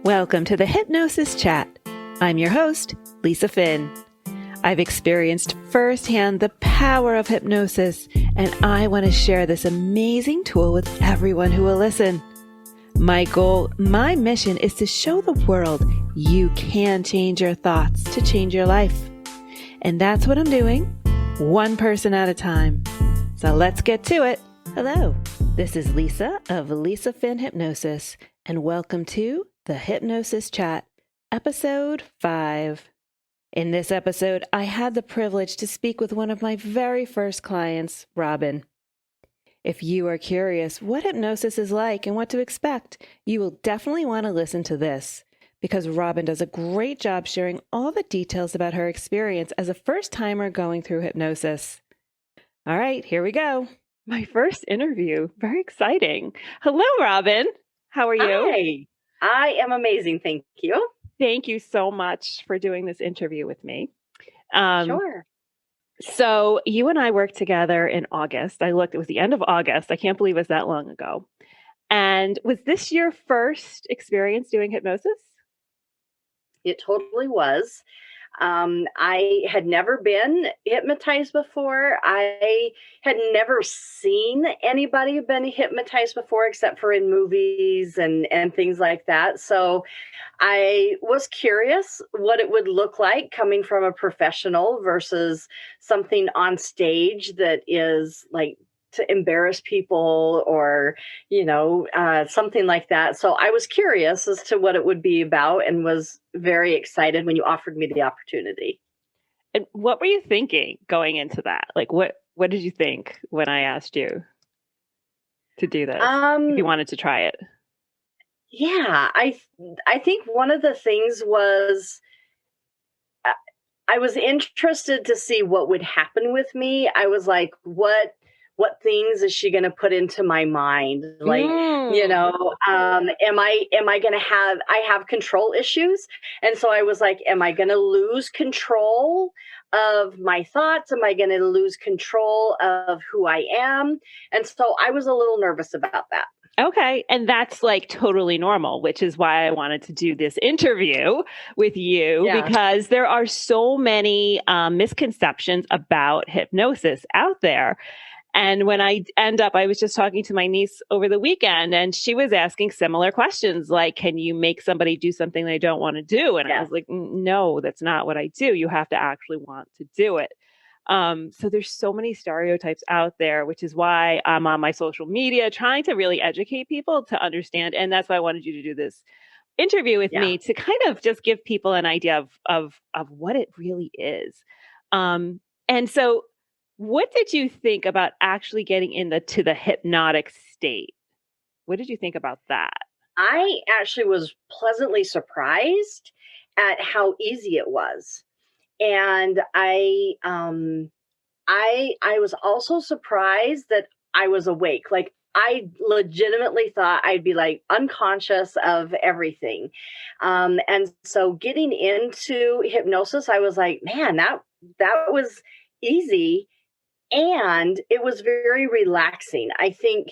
Welcome to the Hypnosis Chat. I'm your host, Lisa Finn. I've experienced firsthand the power of hypnosis, and I want to share this amazing tool with everyone who will listen. My goal, my mission is to show the world you can change your thoughts to change your life. And that's what I'm doing, one person at a time. So let's get to it. Hello, this is Lisa of Lisa Finn Hypnosis, and welcome to the Hypnosis Chat, episode 5. In this episode, I had the privilege to speak with one of my very first clients, Robin. If you are curious what hypnosis is like and what to expect, you will definitely want to listen to this, because Robin does a great job sharing all the details about her experience as a first-timer going through hypnosis. All right, here we go. My first interview. Very exciting. Hello, Robin. How are you? Hi. I am amazing. Thank you. Thank you so much for doing this interview with me. Sure. So you and I worked together in August. I looked, it was the end of August. I can't believe it was that long ago. And was this your first experience doing hypnosis? It totally was. I had never been hypnotized before. I had never seen anybody been hypnotized before, except for in movies and things like that. So I was curious what it would look like coming from a professional versus something on stage that is like to embarrass people or, something like that. So I was curious as to what it would be about and was very excited when you offered me the opportunity. And what were you thinking going into that? Like, what did you think when I asked you to do this? If you wanted to try it? Yeah, I think one of the things was I was interested to see what would happen with me. I was like, what things is she going to put into my mind? Like, am I going to I have control issues. And so I was like, am I going to lose control of my thoughts? Am I going to lose control of who I am? And so I was a little nervous about that. Okay. And that's like totally normal, which is why I wanted to do this interview with you, because there are so many misconceptions about hypnosis out there. And when I was just talking to my niece over the weekend, and she was asking similar questions like, can you make somebody do something they don't want to do? And I was like, no, that's not what I do. You have to actually want to do it. So there's so many stereotypes out there, which is why I'm on my social media trying to really educate people to understand. And that's why I wanted you to do this interview with me, to kind of just give people an idea of what it really is. And so what did you think about actually getting into the hypnotic state? What did you think about that? I actually was pleasantly surprised at how easy it was. And I was also surprised that I was awake. Like, I legitimately thought I'd be like unconscious of everything. And so getting into hypnosis, I was like, man, that was easy. And it was very relaxing. I think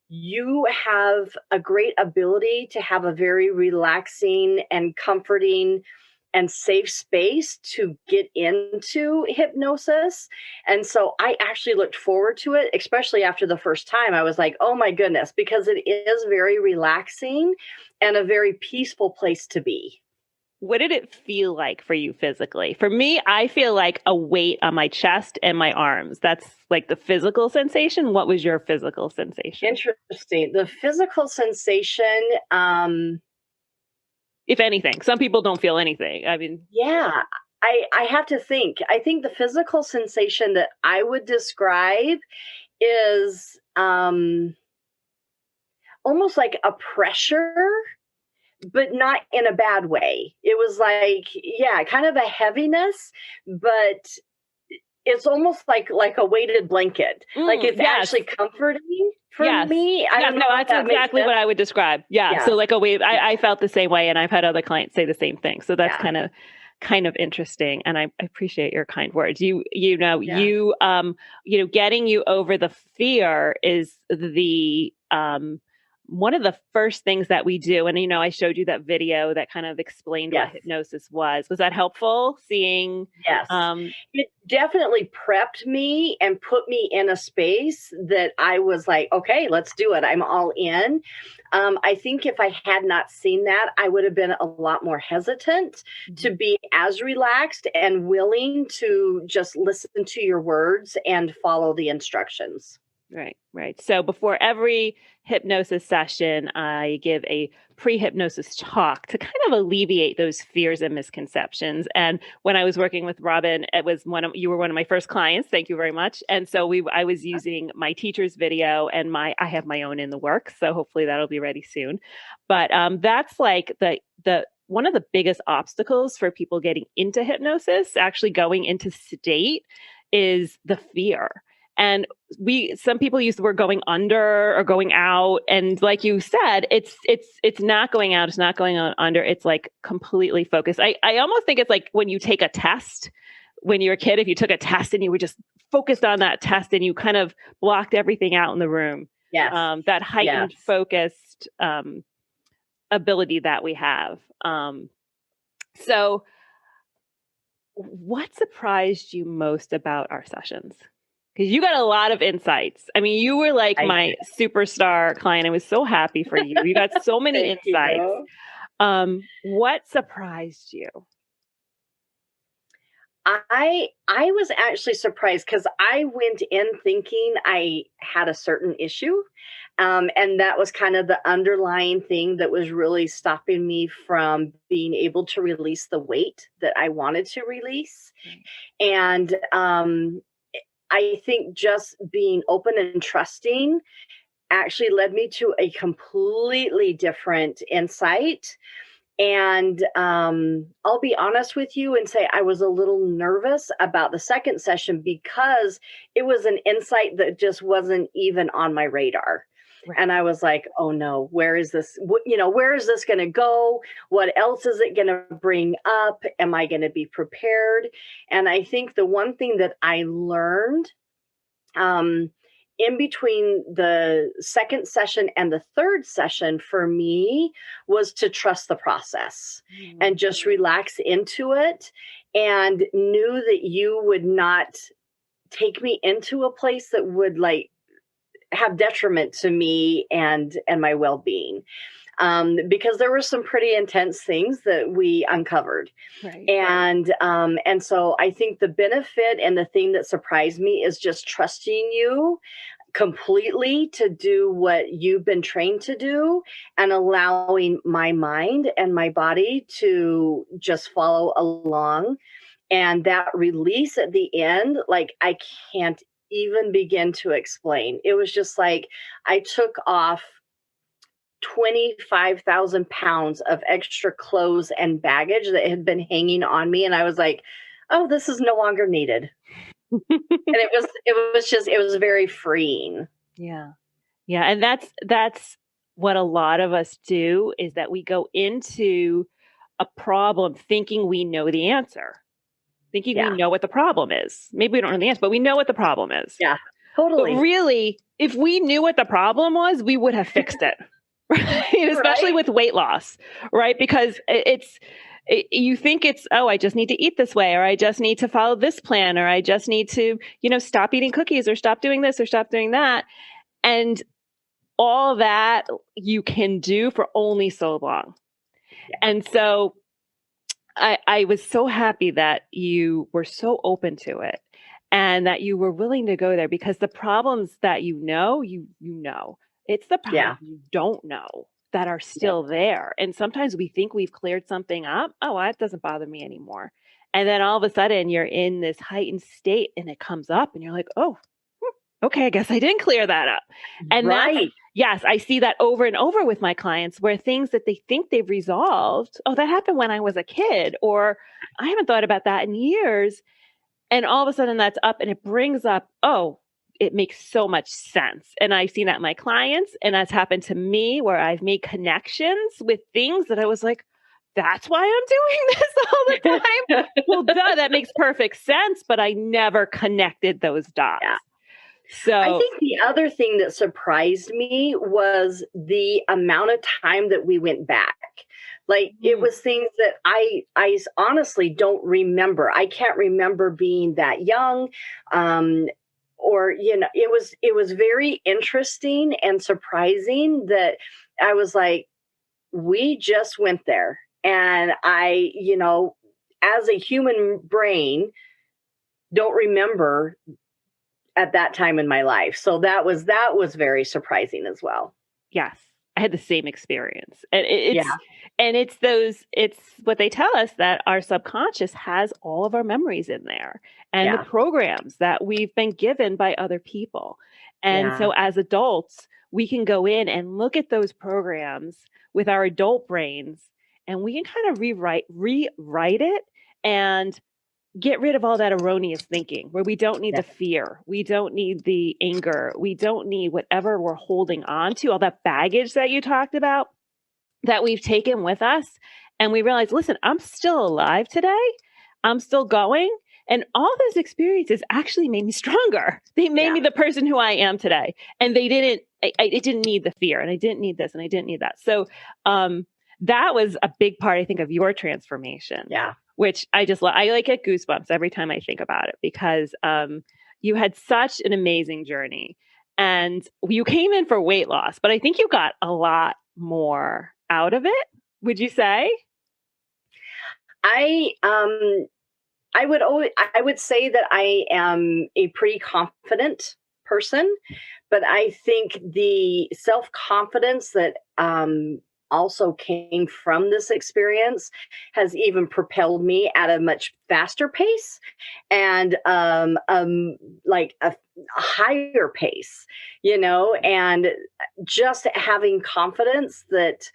you have a great ability to have a very relaxing and comforting and safe space to get into hypnosis. And so I actually looked forward to it, especially after the first time. I was like, oh my goodness, because it is very relaxing and a very peaceful place to be. What did it feel like for you physically? For me, I feel like a weight on my chest and my arms. That's like the physical sensation. What was your physical sensation? Interesting. The physical sensation, if anything, some people don't feel anything. I mean, I have to think. I think the physical sensation that I would describe is almost like a pressure, but not in a bad way. It was like, kind of a heaviness, but it's almost like a weighted blanket. Like it's actually comforting for me. That's exactly what I would describe. Yeah. So like a wave, I felt the same way, and I've had other clients say the same thing. So that's kind of interesting. And I appreciate your kind words. Getting you over the fear is the one of the first things that we do, and, I showed you that video that kind of explained what Yes. hypnosis was. Was that helpful seeing? Yes. It definitely prepped me and put me in a space that I was like, okay, let's do it. I'm all in. I think if I had not seen that, I would have been a lot more hesitant to be as relaxed and willing to just listen to your words and follow the instructions. Right, right. So before every hypnosis session, I give a pre-hypnosis talk to kind of alleviate those fears and misconceptions. And when I was working with Robin, you were one of my first clients. Thank you very much. And so I was using my teacher's video, and I have my own in the works. So hopefully that'll be ready soon. But that's like the one of the biggest obstacles for people getting into hypnosis, actually going into state, is the fear. And some people use the word going under or going out. And like you said, it's not going out. It's not going on under. It's like completely focused. I almost think it's like when you take a test when you were a kid, if you took a test and you were just focused on that test and you kind of blocked everything out in the room. Yes. That heightened focused ability that we have. So what surprised you most about our sessions? Because you got a lot of insights. I mean, you were like my superstar client. I was so happy for you. You got so many insights. What surprised you? I was actually surprised because I went in thinking I had a certain issue. And that was kind of the underlying thing that was really stopping me from being able to release the weight that I wanted to release. And I think just being open and trusting actually led me to a completely different insight. And I'll be honest with you and say I was a little nervous about the second session because it was an insight that just wasn't even on my radar. Right. And I was like, oh no, where is this? Where is this going to go? What else is it going to bring up? Am I going to be prepared? And I think the one thing that I learned in between the second session and the third session for me was to trust the process and just relax into it, and knew that you would not take me into a place that would like have detriment to me and my well-being. Because there were some pretty intense things that we uncovered. Right. And so I think the benefit and the thing that surprised me is just trusting you completely to do what you've been trained to do, and allowing my mind and my body to just follow along. And that release at the end, like I can't even begin to explain. It was just like I took off 25,000 pounds of extra clothes and baggage that had been hanging on me. And I was like, oh, this is no longer needed. And it was very freeing. Yeah. Yeah. And that's what a lot of us do, is that we go into a problem thinking we know the answer, thinking we know what the problem is. Maybe we don't know the answer, but we know what the problem is. Yeah, totally. But really, if we knew what the problem was, we would have fixed it. Right? Especially with weight loss, right? Because you think it's, oh, I just need to eat this way, or I just need to follow this plan, or I just need to, stop eating cookies, or stop doing this, or stop doing that. And all that you can do for only so long. Yeah. And so I was so happy that you were so open to it, and that you were willing to go there, because the problems that you know. It's the problems you don't know that are still there. And sometimes we think we've cleared something up. Oh, well, that doesn't bother me anymore. And then all of a sudden you're in this heightened state and it comes up and you're like, oh, okay, I guess I didn't clear that up. And yes, I see that over and over with my clients, where things that they think they've resolved, oh, that happened when I was a kid, or I haven't thought about that in years. And all of a sudden that's up and it brings up, oh, it makes so much sense. And I've seen that in my clients, and that's happened to me, where I've made connections with things that I was like, that's why I'm doing this all the time. Well, duh, that makes perfect sense, but I never connected those dots. Yeah. I So, think the other thing that surprised me was the amount of time that we went back. Like it mm, was things that honestly don't remember. I can't remember being that young. Um, or it was very interesting and surprising that I was like, we just went there. And as a human brain, don't remember at that time in my life. So that was very surprising as well. yes, I had the same experience. And Yeah, it's what they tell us, that our subconscious has all of our memories in there and the yeah, programs that we've been given by other people. And yeah, so as adults, we can go in and look at those programs with our adult brains, and we can kind of rewrite it and get rid of all that erroneous thinking where we don't need yeah, the fear. We don't need the anger. We don't need whatever we're holding on to, all that baggage that you talked about that we've taken with us. And we realize, listen, I'm still alive today. I'm still going. And all those experiences actually made me stronger. They made yeah, me the person who I am today. And they didn't, it didn't need the fear, and I didn't need this, and I didn't need that. So, that was a big part, I think, of your transformation, yeah. which I just love. I like get goosebumps every time I think about it, because you had such an amazing journey, and you came in for weight loss, but I think you got a lot more out of it. Would you say? I I would say that I am a pretty confident person, but I think the self-confidence that also came from this experience has even propelled me at a much faster pace and like a higher pace, and just having confidence that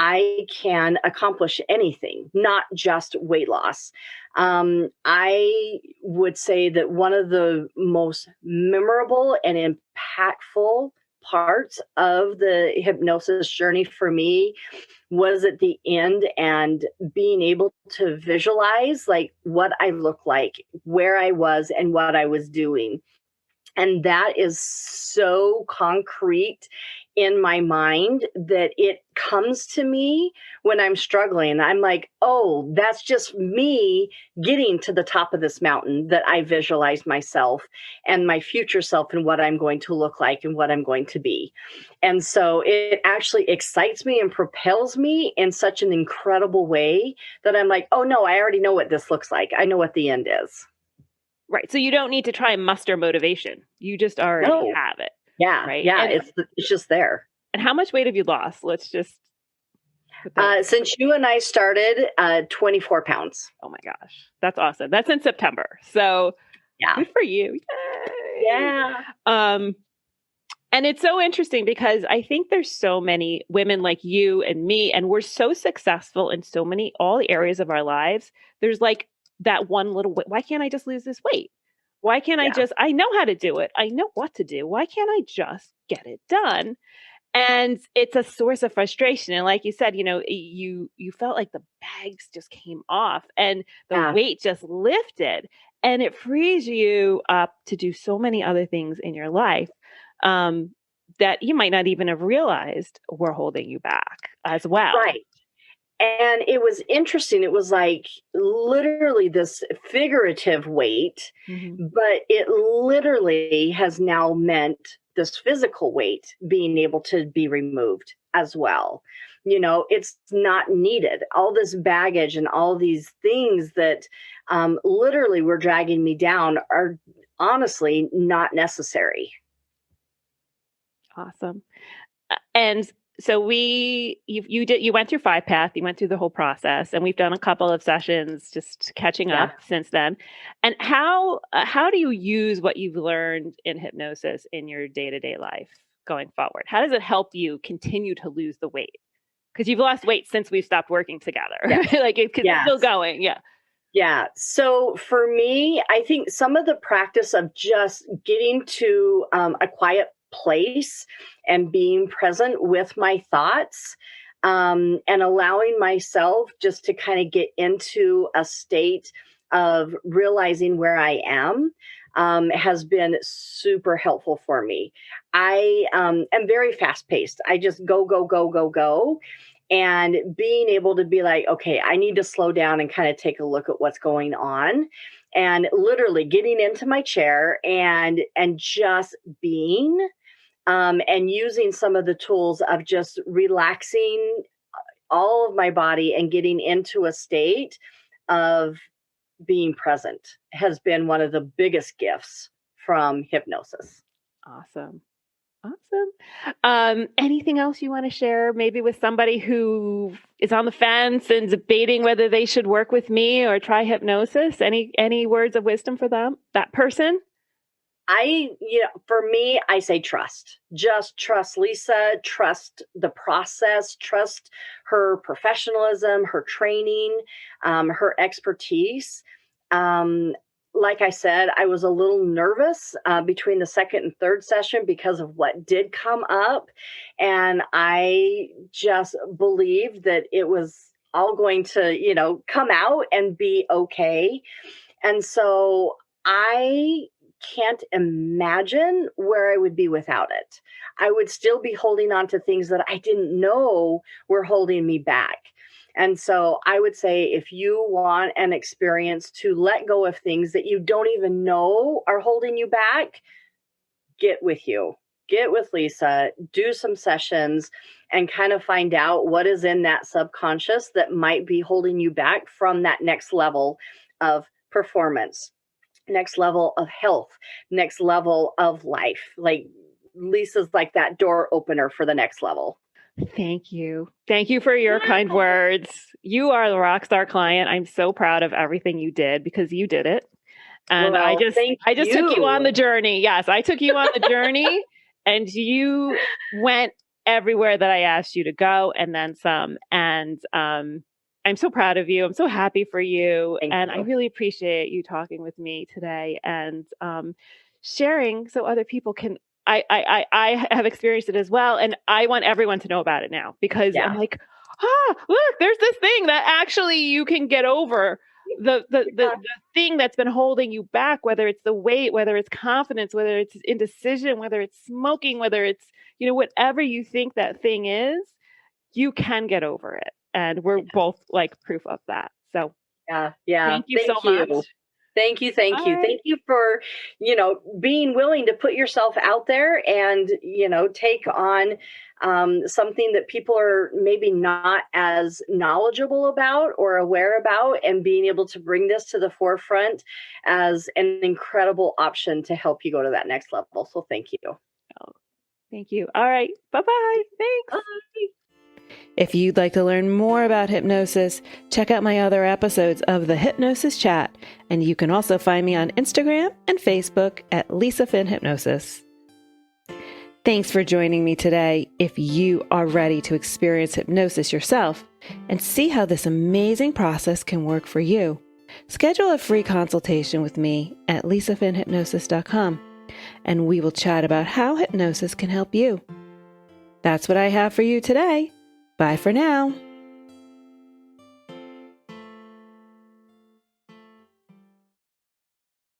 I can accomplish anything, not just weight loss. I would say that one of the most memorable and impactful parts of the hypnosis journey for me was at the end, and being able to visualize like what I look like, where I was, and what I was doing. And that is so concrete in my mind that it comes to me when I'm struggling. I'm like, oh, that's just me getting to the top of this mountain that I visualized myself and my future self and what I'm going to look like and what I'm going to be. And so it actually excites me and propels me in such an incredible way that I'm like, oh no, I already know what this looks like. I know what the end is. Right. So you don't need to try and muster motivation. You just already No. have it. Yeah. Right. Yeah. It's just there. And how much weight have you lost? Let's just put that. Since you and I started, 24 pounds. Oh my gosh, that's awesome. That's in September. So Yeah. good for you. Yay. Yeah. Um, and it's so interesting because I think there's so many women like you and me, and we're so successful in so many, all the areas of our lives. There's like that one little, why can't I just lose this weight? Why can't Yeah. I know how to do it. I know what to do. Why can't I just get it done? And it's a source of frustration. And like you said, you felt like the bags just came off and the Yeah. weight just lifted, and it frees you up to do so many other things in your life, um, that you might not even have realized were holding you back as well. Right. And it was interesting. It was like literally this figurative weight, Mhm. but it literally has now meant this physical weight being able to be removed as well. It's not needed. All this baggage and all these things that literally were dragging me down are honestly not necessary. Awesome. And so you went through 5 path, you went through the whole process, and we've done a couple of sessions just catching Yeah. up since then. And how do you use what you've learned in hypnosis in your day-to-day life going forward? How does it help you continue to lose the weight? Because you've lost weight since we've stopped working together. Yeah. Like it's still Yes. going. Yeah. Yeah. So for me, I think some of the practice of just getting to a quiet place and being present with my thoughts, and allowing myself just to kind of get into a state of realizing where I am. has been super helpful for me. I am very fast paced. I just go, go, go, go, go. And being able to be like, okay, I need to slow down and kind of take a look at what's going on, and literally getting into my chair and just being, and using some of the tools of just relaxing all of my body and getting into a state of being present has been one of the biggest gifts from hypnosis. Awesome. Anything else you want to share, maybe with somebody who is on the fence and debating whether they should work with me or try hypnosis? Any words of wisdom for that person? For me, I say trust. Just trust Lisa, trust the process, trust her professionalism, her training, her expertise. Like I said, I was a little nervous between the second and third session because of what did come up. And I just believed that it was all going to, come out and be okay. And so I can't imagine where I would be without it. I would still be holding on to things that I didn't know were holding me back. And so I would say, if you want an experience to let go of things that you don't even know are holding you back, get with Lisa, do some sessions, and kind of find out what is in that subconscious that might be holding you back from that next level of performance, next level of health, next level of life. Like, Lisa's like that door opener for the next level. Thank you. Thank you for your kind words. You are the rock star client. I'm so proud of everything you did, because you did it. And Well, I just took you on the journey. Yes, I took you on the journey, and you went everywhere that I asked you to go, and then some. And I'm so proud of you. I'm so happy for you. Thank and you. I really appreciate you talking with me today and sharing so other people can. I have experienced it as well. And I want everyone to know about it now, because I'm like, look, there's this thing that actually you can get over the thing that's been holding you back, whether it's the weight, whether it's confidence, whether it's indecision, whether it's smoking, whether it's, whatever you think that thing is, you can get over it. And we're both like proof of that. So yeah. Thank you so much. Thank you. All right. Thank you for, being willing to put yourself out there and, take on something that people are maybe not as knowledgeable about or aware about, and being able to bring this to the forefront as an incredible option to help you go to that next level. So thank you. Oh, thank you. All right. Bye-bye. Thanks. Bye. If you'd like to learn more about hypnosis, check out my other episodes of the Hypnosis Chat, and you can also find me on Instagram and Facebook at Lisa Finn Hypnosis. Thanks for joining me today. If you are ready to experience hypnosis yourself and see how this amazing process can work for you, schedule a free consultation with me at lisafinnhypnosis.com, and we will chat about how hypnosis can help you. That's what I have for you today. Bye for now.